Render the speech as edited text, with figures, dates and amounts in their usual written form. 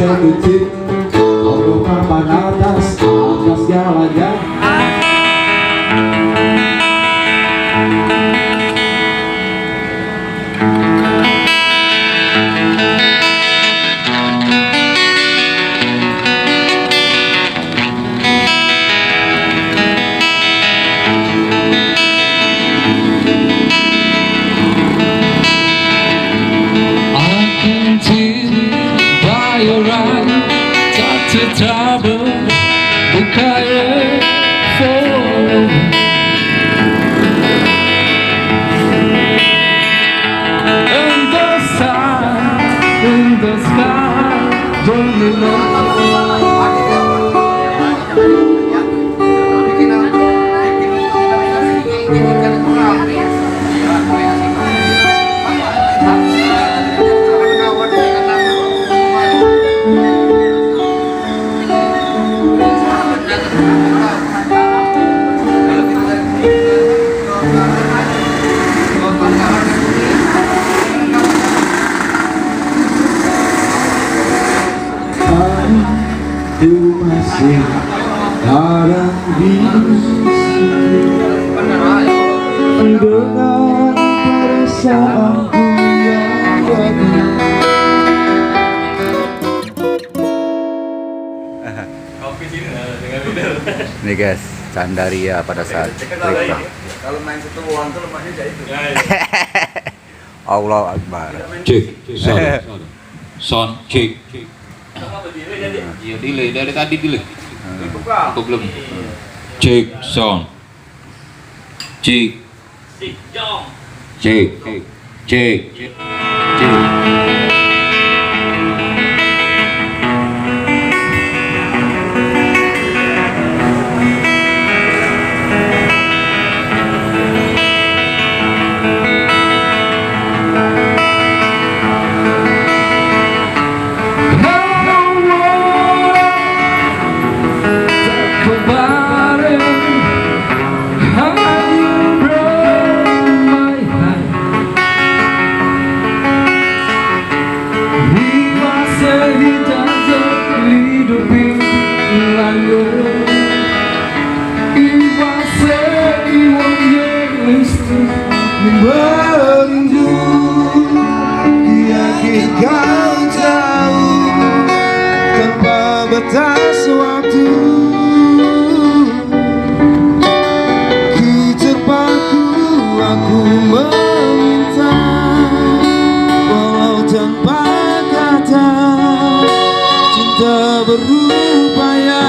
sebutin Kalau papan atas jalannya. Trouble, bukannya follow. In the sun, in the sky, don't you know? Itu masih ada dengan perasaanku yang bagus. Nih guys, Candaria pada saat trip. Kalau main setuan tuh lemahnya jadi itu. Allah Akbar. Cek, son, cek. Iya, delay dari tadi delay. Aku belum. Cek, son. Cek. Cek. Cek. Cek. Merindu, yakin kau tahu tanpa batas waktu. Ku terpaku, aku meminta, walau tanpa kata, cinta berupaya.